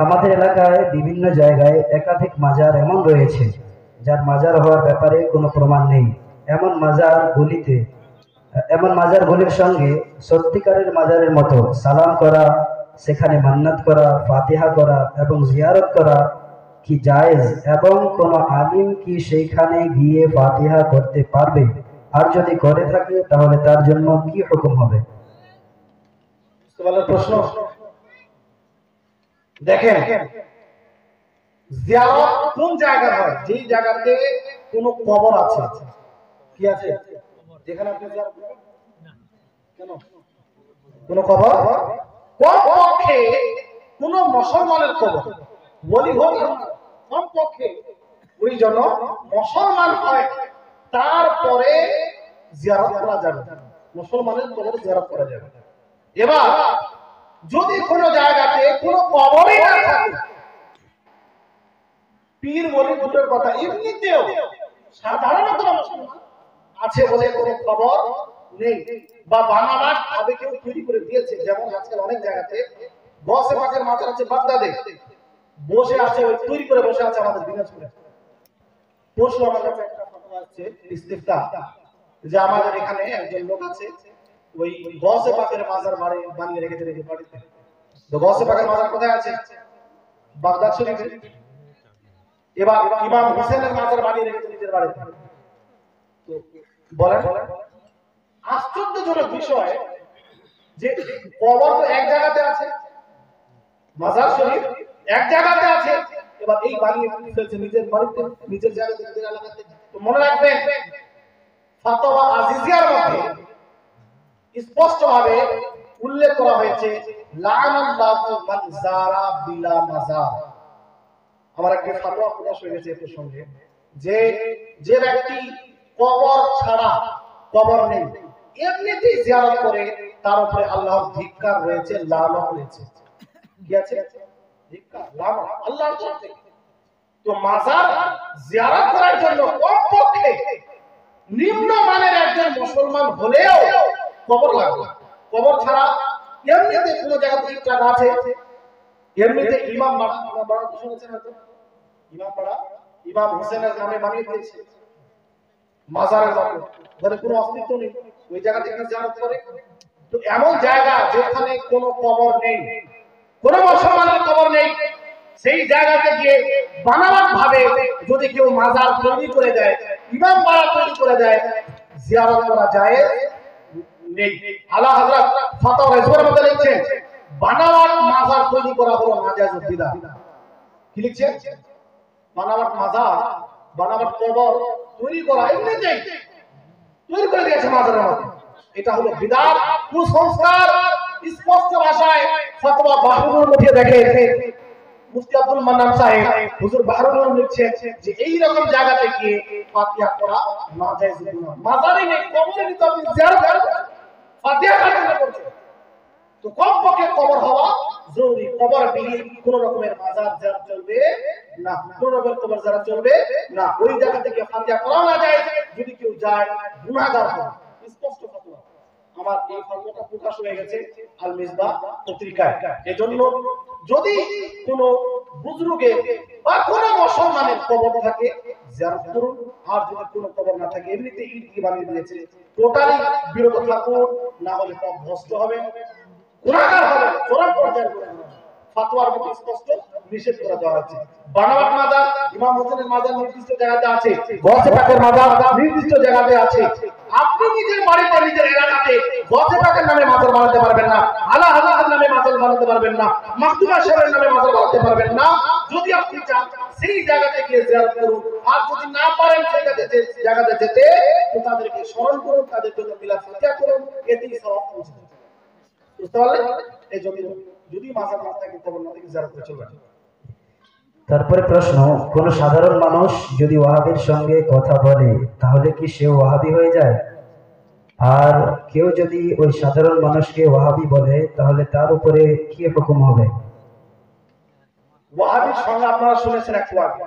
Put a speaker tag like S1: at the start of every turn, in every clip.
S1: আমাদের এলাকায় বিভিন্ন জায়গায় একাধিক মাজার এমন রয়েছে যার মাজার হওয়ার ব্যাপারে কোনো প্রমাণ নেই। এমন মাজারগুলিতে এমন মাজারগুলির সঙ্গে সত্যিকারের মাজারের মতো সালাম করা, সেখানে মান্নাত করা, ফাতিহা করা এবং জিয়ারত করা কি জায়েজ, এবং কোনো আলিম কি সেইখানে গিয়ে ফাতিহা করতে পারবে? আর যদি করে থাকে তাহলে তার জন্য কি হুকুম হবে?
S2: প্রশ্ন। দেখেন, জিয়ারত কোন জায়গায় হয়? যেই জায়গাতে কোনো কবর আছে। কি আছে? যেখানে আপনি জিয়ারত করেন কেন? কোনো কবর, কমপক্ষে কোন মুসলমানের কবর, বলি হোক, কমপক্ষে ওই জন্য মুসলমান হয়, তারপরে জিয়ারত করা যাবে, মুসলমানের কবর জিয়ারত করা যাবে। এবার যদি কোন জায়গাতে কোনো কবরই না থাকে, পীর বলি দূরের কথা, এমনিতেও সাধারণত মুসলমান আছে বলে কোনো খবর নেই, বা বানাবাদ ভাবে কেউ তৈরি করে দিয়েছে। যেমন আজকাল অনেক জায়গাতে গসে পাকের মাজার আছে বাগদাদে, বসে আছে, ওই তৈরি করে বসে আছে আমাদের দিনাজপুরে। পরশু আমার কাছে একটা ফতোয়া আসছে, ইস্তিফতা, যে আমাদের এখানে একজন লোক আছে, ওই গসে পাকের মাজার বানিয়ে রেখেছে নিজের বাড়িতে। তো গসে পাকের মাজার কোথায় আছে? বাগদাদ শরীফে। এবার ইমাম হোসেনের মাজার বানিয়ে রেখেছে নিজের বাড়িতে। তো বলেন, আশ্চর্যজনক বিষয় যে কবর তো এক জায়গাতে আছে, মাজার শরীফ এক জায়গাতে আছে, এবার এই বানিয়ে ফেলছে নিজের বাড়িতে, নিজের জায়গাতে, নিজের এলাকাতে। তো মনে রাখবেন, ফাতোয়া আজিজিয়ার মধ্যে স্পষ্টভাবে উল্লেখ করা হয়েছে, লাআনাল্লাহু মান যারা বিলা মাজার। আমার একটা ফাতোয়া প্রকাশ হয়ে গেছে এ প্রসঙ্গে, যে যে ব্যক্তি কবর ছাড়া, কবর নেই, এমনিতেই জিয়ারত করে, তার উপরে আল্লাহর ধিক্কার রয়েছে, লানত রয়েছে। কি আছে? ধিক্কার, লানত আল্লাহর তরফ থেকে। তো মাজার জিয়ারত করার জন্য কমপক্ষে নিম্নমানের একজন মুসলমান হলেও কবর লাগবে। কবর ছাড়া এমনিতে কোন জায়গাতে ইট রাখা আছে, এমনিতে ইমাম বাড়া শুনেছেন হয়তো, ইমাম বাড়া ইমাম হোসেনের নামে বানিয়ে দিয়েছে মাজারের মতো, ধরে কোনো অস্তিত্ব নেই, ওই জায়গা থেকে জিয়ারত করে। তো এমন জায়গা যেখানে কোনো কবর নেই, কোনো মুসলমানের কবর নেই, সেই জায়গাতে গিয়ে বানাবাদ ভাবে যদি কেউ মাজার তৈরি করে দেয়, ইমাম বাড়া তৈরি করে দেয়, জিয়ারত করা যায় নেই। আলা হযরত ফাতোয়া রাজওয়ার মধ্যে লিখছেন, বানাবাদ মাজার তৈরি করা হলো নাজায়েজ বিদআত। কি লিখছেন? বানাবাদ মাজার, বানাবাদ কবর তৈরি করা এমনিতেই তৈরি করে দিয়েছে মাজারের মধ্যে, এটা হলো বিদআত, কুসংস্কার। স্পষ্ট ভাষায় ফতোয়া বাহরুল মধ্যে দেখেন, মুফতি আব্দুল মান্নান সাহেব হুজুর বাহরুল লিখছেন যে এই রকম জায়গাতে গিয়ে ফাতিহা করা নাজায়েজ গুনাহ। মাজারে নেই, কবরে নিতে আপনি জিয়ারত করছেন, ফাতিহা করছেন, তো কমপক্ষে কবর হওয়া জরুরি। কবর বিহীন কোন রকমের মাজার জিয়ারত চলবে না, কোন রকমের কবর জিয়ারত চলবে না। ওই জায়গা থেকে ফাতিহা করা না যায়, যদি কেউ যায় গুনাহগার হবে। স্পষ্ট ফতোয়া। আমার এই ফতোয়াটা প্রকাশ হয়ে গেছে আল মিসবাহ পত্রিকায়। এজন্য যদি কোন বুজুর্গে বা কোন মুসলমানের কবর থাকে জিয়ারত করুন, আর যদি কোনো কবর না থাকে, এমনিতে ইট দিয়ে বানিয়ে দিয়েছে, টোটালি বিরত থাকুন, না হলে তা ভ্রষ্ট হবে, গুনাহগার হবে, চরম পর্যায়ের গুনাহগার। ফাতোয়ার মধ্যে স্পষ্ট নিষেধ করে দেওয়া হয়েছে। বানাবাদ মাজার, ইমাম হোসেনের মাজার নির্দিষ্ট জায়গাতে আছে, গসে পাকের মাজার নির্দিষ্ট জায়গাতে আছে। আপনি নিজের বাড়িতে, নিজের এলাকাতে গসে পাকের নামে মাজার বানাতে পারবেন না, আলা হযরতের নামে মাজার বানাতে পারবেন না, মাকতুবা সাহেবের নামে মাজার বানাতে পারবেন না। যদি আপনি চান সেই জায়গাতে গিয়ে জিয়ারত করুন, আর যদি না পারেন সেই জায়গাতে যেতে, তো তাদেরকে স্মরণ করুন, তাদের জন্য মিলাদ ফাতিহা করুন, এতেই সওয়াব পৌঁছবে। বুঝতে পারলেন? এই জন্য যদি মাজার না থাকে, কবর না থাকে, জিয়ারত করে চলবে।
S1: তারপরে প্রশ্ন, কোন সাধারণ মানুষ যদি ওয়াহাবির সঙ্গে কথা বলে তাহলে কি সে ওয়াহাবি হয়ে যায়? আর কেউ যদি ওই সাধারণ মানুষকে ওয়াহাবি বলে তাহলে তার উপরে কি হুকুম হবে?
S2: ওয়াহাবির সঙ্গে আপনারা শুনেছেন একটু আগে,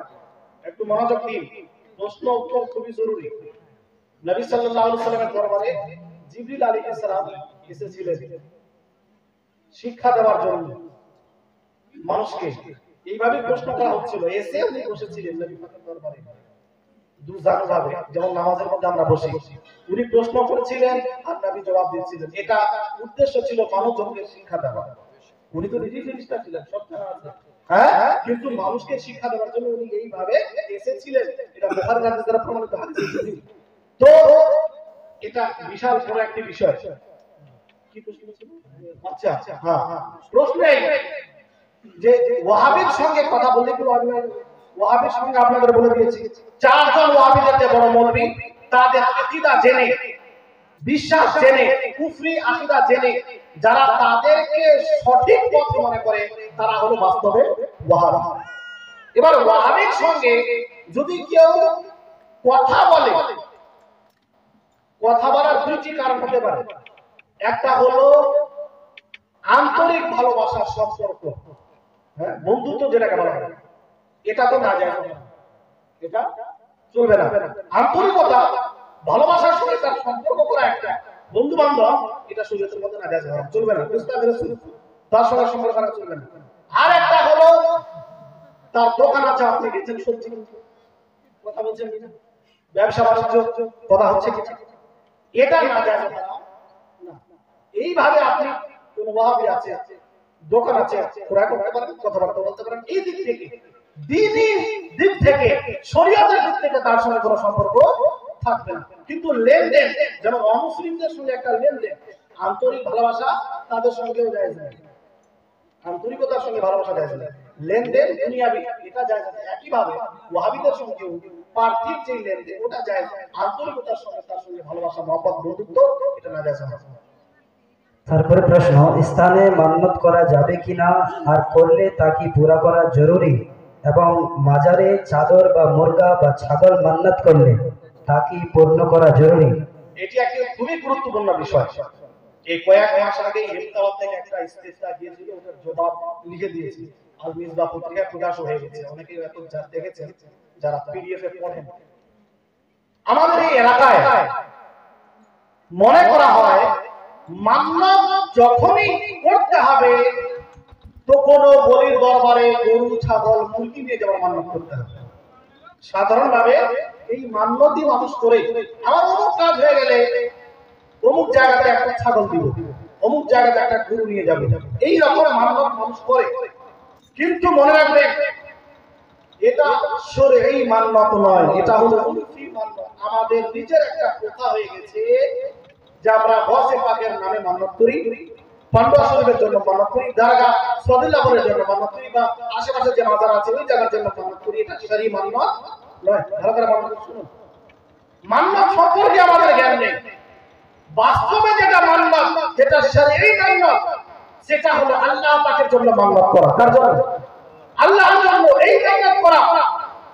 S2: একটু মনোযোগ দিন, প্রশ্ন উত্তর খুবই জরুরি। নবী সাল্লাল্লাহু আলাইহি সাল্লামের দরবারে জিবরিল আলাইহিস সালাম এসেছিলেন শিক্ষা দেওয়ার জন্য। মানুষকে এইভাবে প্রশ্ন করা হচ্ছিল, এসে উনি বসেছিলেন নবী পাকের দরবারে দুজানো ভাবে, যেমন নামাজের মধ্যে আমরা বসি, উনি প্রশ্ন করেছিলেন আর নবী জবাব দিচ্ছিলেন। এটা উদ্দেশ্য ছিল মানবজনকে শিক্ষা দেওয়া। উনি তো নিজেই ফেরেশতা ছিলেন, সব জানা আছে, হ্যাঁ, কিন্তু মানুষকে শিক্ষা দেওয়ার জন্য উনি এইভাবে এসেছিলেন। এটা বুখারী হাদিস দ্বারা প্রমাণিত হাদিস। তো এটা বিশাল বড় একটি বিষয়। কি প্রশ্ন ছিল? আচ্ছা, হ্যাঁ, প্রশ্ন এই যে ওয়াহাবির সঙ্গে কথা বললে কি ওয়াহাবির সঙ্গে আপনাদের বলে দিয়েছি, চারজন ওয়াহাবিদের যে বড় মৌলবী, তাদের আকীদা জেনে, বিশ্বাস জেনে, কুফরি আকীদা জেনে যারা তাদেরকে সঠিক পথ মনে করে, তারা হলো বাস্তবে ওয়াহাবি। এবার ওয়াহাবির সঙ্গে যদি কেউ কথা বলে, কথা বলার দুইটি কারণ হতে পারে। একটা হলো আন্তরিক ভালোবাসার সম্পর্ক, হ্যাঁ, বন্ধুত্ব যেটাকে বলা হয়, এটা তো না যায়, এটা চলবে না। আন্তরিকতা, ভালোবাসার সঙ্গে তার সম্পর্ক করা একটা বন্ধু বান্ধব, এটা শরীয়তের মধ্যে না যায়, চলবে না। বুঝতে পেরেছেন? তার সঙ্গে সম্পর্ক করা চলবে না। আর একটা হলো তার দোকান আছে, আপনি গেছেন সবজি কিনতে, কথা বলছেন কিনা, ব্যবসা বাণিজ্য কথা হচ্ছে কিনা, এটা না যায় না। এইভাবে আপনি কোন ওয়াহাবি আছে, দোকান আছে, ক্রয় করতে পারেন, কথাবার্তা বলতে পারেন, এই দিক থেকে, দ্বীনি দিক থেকে, শরীয়তের দিক থেকে তার সঙ্গে কোনো সম্পর্ক থাকবে না। কিন্তু লেনদেন, যেমন অমুসলিমদের সঙ্গে একটা লেনদেন, আন্তরিক ভালোবাসা তাদের সঙ্গেও যায় না, আন্তরিকতার সঙ্গে ভালোবাসা যায় না, লেনদেন দুনিয়াবি এটা যায় না। একইভাবে ওয়াহাবিদের সঙ্গেও পার্থিব যে লেনদেন ওটা যায়, আন্তরিকতার সঙ্গে তার সঙ্গে ভালোবাসা, মহব্বত, বন্ধুত্ব এটা না যায় না।
S1: তারপরে প্রশ্ন, স্থানে মান্নত করা যাবে কিনা, আর করলে তা কি পুরা করা জরুরি, এবং মাজারে চাদর বা মুরগা বা ছাগল মান্নত করলে তা কি পূর্ণ করা জরুরি?
S2: এটি একটি খুবই গুরুত্বপূর্ণ বিষয়। এই কয়েক মাস আগে হেমতাবাদ থেকে একটা ইস্তেফা দিয়েছিল, ওটার জবাব লিখে দিয়েছি, আল মিসবাহ পত্রিকা প্রকাশ হয়ে গেছে, অনেকে এখন দেখেছেন যারা পিডিএফ এ পড়েন। আমাদের এই এলাকায় মনে করা হয় মান্নত যখনই করতে হবে, তো কোন বলির দরবারে গরু, ছাগল, মুরগি নিয়ে যাওয়ার মান্নত করতে হবে। সাধারণভাবে এই মান্যতই মানুষ করে, আমার অমুক কাজ হয়ে গেলে অমুক জায়গাতে একটা ছাগল দিব, অমুক জায়গাতে একটা গরু নিয়ে যাবে, এই রকম মান্যত মানুষ করে। কিন্তু মনে রাখবে, এটা শরঈ মান্যত নয়, এটা হলো উলফি মান্যত। আমাদের নিজের একটা কথা হয়ে গেছে যে আমরা গসে পাকের নামে মান্যত করি, পান্ডুয়া শরীফের জন্য মান্যত করি, দরগা সদিল্লাহরের জন্য মান্যত করি, বা আশেপাশে যে মাজার আছে ওই জায়গার জন্য মান্যত করি। এটা শরঈ মান্যত নয়। ভালো করে মান্যত শুনুন, মান্যত সম্পর্কে আমাদের জ্ঞান নেই। বাস্তবে যেটা মান্যত, যেটা শরঈ মান্যত, সেটা হলো আল্লাহ পাকের জন্য মান্যত করা। কার জন্য? আল্লাহর জন্য এই মান্যত করা,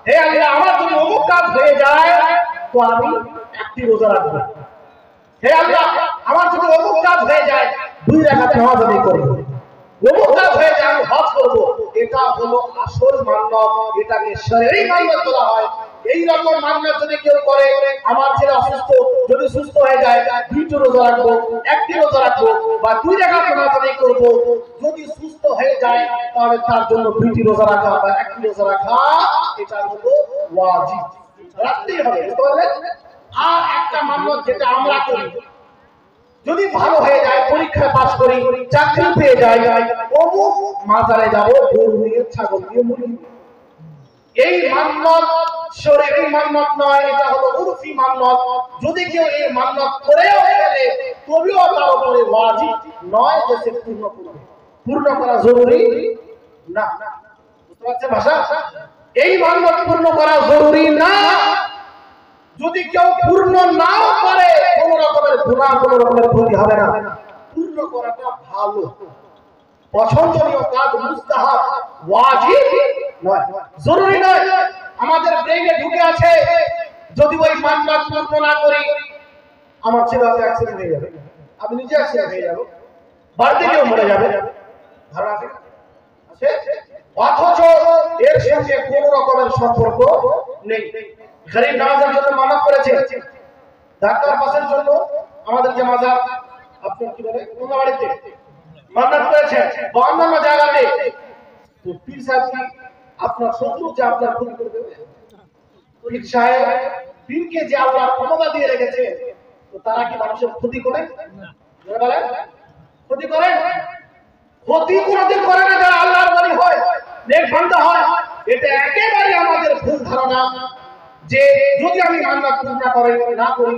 S2: হে আল্লাহ, আমার যদি অমুক কাজ হয়ে যায় তো আমি একটি রোজা রাখবো। হে আল্লাহ, আমার যদি অমুক কাজ হয়ে যায় 2 রাকাত নামাজ আদায় করব। অমুক কাজ হয়ে যায় আমি হজ করব। এটা হলো আসল মান্যত, এটাকে শরঈ মান্যত বলা হয়। এই রকম মান্যত যদি কেউ করে, আমার ছেলে অসুস্থ, যদি সুস্থ হয়ে যায় 2টি রোজা রাখবো, একটি রোজা রাখবো, বা 2 রাকাত নামাজ আদায় করব, যদি সুস্থ হয়ে যায় তাহলে তার জন্য 2টি রোজা রাখা বা একটি রোজা রাখা, এটা হলো ওয়াজিব, রাখতেই হবে। বুঝতে পারলেন? আর একটা মান্যত যেটা আমরা করি, যদি ভালো হয়ে যায়, পরীক্ষায় পাস করি, চাকরি পেয়ে যাই, অমুক মাজারে যাব, গরু নিয়ে, ছাগল নিয়ে, মুরগি নিয়ে। এই মান্যত শরঈ মান্যত নয়, এটা হলো উরফি মান্যত। যদি কেউ এই মান্যত করেও ফেলে, তবেও তার উপরে ওয়াজিব নয় যে সে পূর্ণ করবে, পূর্ণ করা জরুরি না। বুঝতে পারছেন ভাষা? এই মান্যত পূর্ণ করা জরুরি না। যদি কেউ পূর্ণ নাও করে, কোন রকমের গুনাহ, কোন রকমের ক্ষতি হবে না। পূর্ণ করাটা ভালো, পছন্দনীয় কাজ, মুস্তাহাব, ওয়াজিব নয়, জরুরি নয়। আমাদের ব্রেইনে ঢুকে আছে, যদি ওই মান্যত পূর্ণ না করি আমার ছেলে হয়তো অ্যাক্সিডেন্ট হয়ে যাবে, আমি নিজে অ্যাক্সিডেন্ট হয়ে যাব, বাড়িতে কেউ মরে যাবে, ধারণা আছে? অথচ এর সঙ্গে কোন রকমের সম্পর্ক নেই। গরিব নামাজের জন্য মানত করেছে, ডাক্তার পাসের জন্য আমাদের যে মাজার, আপনার কি বলে, কোন বাড়িতে মানত করেছে, বা অন্যান্য জায়গাতে তো পীর সাহেব কি আপনার শত্রু, যে আপনার ক্ষতি করবে? পীর সাহেব, পীরকে যে আল্লাহ ক্ষমতা দিয়ে রেখেছে, তো তারা কি মানুষের ক্ষতি করে? বলেন, ক্ষতি করে? ক্ষতি কোনদিন করে না যারা আল্লাহর ওলি হয়, নেক বান্দা হয়। এটা একেবারে আমাদের ভুল ধারণা যে যদি আমি আল্লাহ পূজা করে না করি